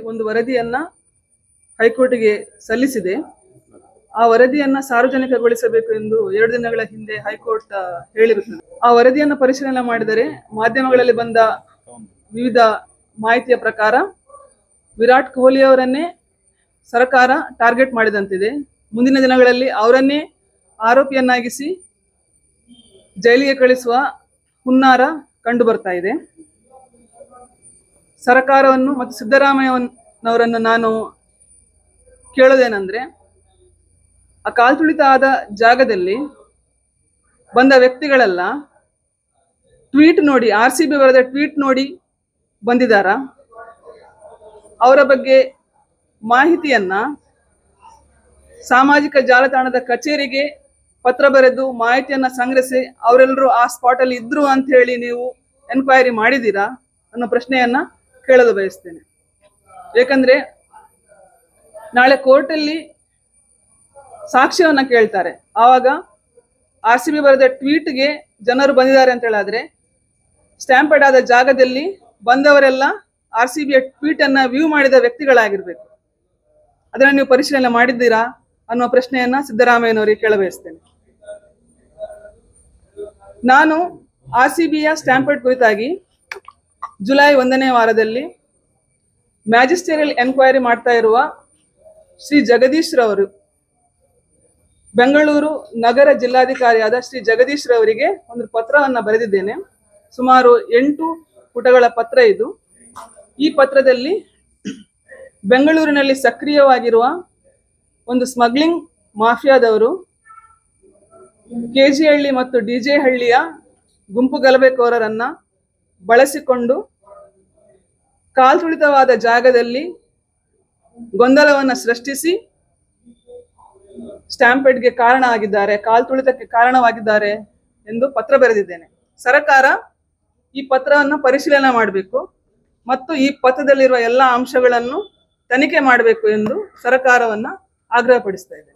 ಒಂದು ವರದಿಯನ್ನ ಹೈಕೋರ್ಟ್ಗೆ ಸಲ್ಲಿಸಿದೆ. ಆ ವರದಿಯನ್ನ ಸಾರ್ವಜನಿಕಗೊಳಿಸಬೇಕು ಎಂದು 2 ದಿನಗಳ ಹಿಂದೆ ಹೈಕೋರ್ಟ್ ಹೇಳಿರುತ್ತದೆ. ಆ ವರದಿಯನ್ನು ಪರಿಶೀಲನೆ ಮಾಡಿದರೆ ಮಾಧ್ಯಮಗಳಲ್ಲಿ ಬಂದ ವಿವಿಧ ಮಾಹಿತಿಯ ಪ್ರಕಾರ ವಿರಾಟ್ ಕೊಹ್ಲಿ ಅವರನ್ನೇ ಸರ್ಕಾರ ಟಾರ್ಗೆಟ್ ಮಾಡಿದಂತಿದೆ. ಮುಂದಿನ ದಿನಗಳಲ್ಲಿ ಅವರನ್ನೇ ಆರೋಪಿಯನ್ನಾಗಿಸಿ ಜೈಲಿಗೆ ಕಳಿಸುವ ಹುನ್ನಾರ ಕಂಡು ಬರ್ತಾ ಇದೆ. ಸರ್ಕಾರವನ್ನು ಮತ್ತು ಸಿದ್ದರಾಮಯ್ಯನವರನ್ನು ನಾನು ಕೇಳೋದೇನೆಂದ್ರೆ, ಆ ಕಾಲ್ತುಳಿತ ಆದ ಜಾಗದಲ್ಲಿ ಬಂದ ವ್ಯಕ್ತಿಗಳೆಲ್ಲ ಟ್ವೀಟ್ ನೋಡಿ, RCB ಬರೆದ ಟ್ವೀಟ್ ನೋಡಿ ಬಂದಿದ್ದಾರಾ? ಅವರ ಬಗ್ಗೆ ಮಾಹಿತಿಯನ್ನ ಸಾಮಾಜಿಕ ಜಾಲತಾಣದ ಕಚೇರಿಗೆ ಪತ್ರ ಬರೆದು ಮಾಹಿತಿಯನ್ನ ಸಂಗ್ರಹಿಸಿ ಅವರೆಲ್ಲರೂ ಆ ಸ್ಪಾಟ್ ಅಲ್ಲಿ ಇದ್ರು ಅಂತ ಹೇಳಿ ನೀವು ಎನ್ಕ್ವೈರಿ ಮಾಡಿದ್ದೀರಾ ಅನ್ನೋ ಪ್ರಶ್ನೆಯನ್ನ ಕೇಳಲು ಬಯಸ್ತೇನೆ. ಯಾಕಂದ್ರೆ ನಾಳೆ ಕೋರ್ಟಲ್ಲಿ ಸಾಕ್ಷ್ಯವನ್ನ ಕೇಳ್ತಾರೆ. ಆವಾಗ RCB ಬರೆದ ಟ್ವೀಟ್ಗೆ ಜನರು ಬಂದಿದ್ದಾರೆ ಅಂತ ಹೇಳಿದ್ರೆ ಸ್ಟ್ಯಾಂಪೆಡ್ ಆದ ಜಾಗದಲ್ಲಿ ಬಂದವರೆಲ್ಲ RCB ಟ್ವೀಟ್ ಅನ್ನ ವ್ಯೂ ಮಾಡಿದ ವ್ಯಕ್ತಿಗಳಾಗಿರ್ಬೇಕು. ಅದನ್ನ ನೀವು ಪರಿಶೀಲನೆ ಮಾಡಿದ್ದೀರಾ ಅನ್ನೋ ಪ್ರಶ್ನೆಯನ್ನ ಸಿದ್ದರಾಮಯ್ಯನವರಿಗೆ ಕೇಳಬಯಸ್ತೇನೆ. ನಾನು RCBಯ ಸ್ಟ್ಯಾಂಪೆಡ್ ಕುರಿತಾಗಿ ಜುಲೈ 1ನೇ ವಾರದಲ್ಲಿ ಮ್ಯಾಜಿಸ್ಟೇರಿಯಲ್ ಎನ್ಕ್ವೈರಿ ಮಾಡ್ತಾ ಇರುವ ಶ್ರೀ ಜಗದೀಶ್ ರವರು, ಬೆಂಗಳೂರು ನಗರ ಜಿಲ್ಲಾಧಿಕಾರಿಯಾದ ಶ್ರೀ ಜಗದೀಶ್ ರವರಿಗೆ ಒಂದು ಪತ್ರವನ್ನು ಬರೆದಿದ್ದೇನೆ. ಸುಮಾರು 8 ಪುಟಗಳ ಪತ್ರ ಇದು. ಈ ಪತ್ರದಲ್ಲಿ ಬೆಂಗಳೂರಿನಲ್ಲಿ ಸಕ್ರಿಯವಾಗಿರುವ ಒಂದು ಸ್ಮಗ್ಲಿಂಗ್ ಮಾಫಿಯಾದವರು KG ಹಳ್ಳಿ ಮತ್ತು DJ ಹಳ್ಳಿಯ ಗುಂಪು ಗಲಭೆಕೋರರನ್ನ ಬಳಸಿಕೊಂಡು ಕಾಲ್ತುಳಿತವಾದ ಜಾಗದಲ್ಲಿ ಗೊಂದಲವನ್ನು ಸೃಷ್ಟಿಸಿ ಸ್ಟ್ಯಾಂಪೆಡ್ಗೆ ಕಾರಣ ಆಗಿದ್ದಾರೆ, ಕಾಲ್ತುಳಿತಕ್ಕೆ ಕಾರಣವಾಗಿದ್ದಾರೆ ಎಂದು ಪತ್ರ ಬರೆದಿದ್ದೇನೆ. ಸರ್ಕಾರ ಈ ಪತ್ರವನ್ನು ಪರಿಶೀಲನೆ ಮಾಡಬೇಕು ಮತ್ತು ಈ ಪತ್ರದಲ್ಲಿರುವ ಎಲ್ಲ ಅಂಶಗಳನ್ನು ತನಿಖೆ ಮಾಡಬೇಕು ಎಂದು ಸರ್ಕಾರವನ್ನ ಆಗ್ರಹಪಡಿಸ್ತಾ ಇದ್ದೇನೆ.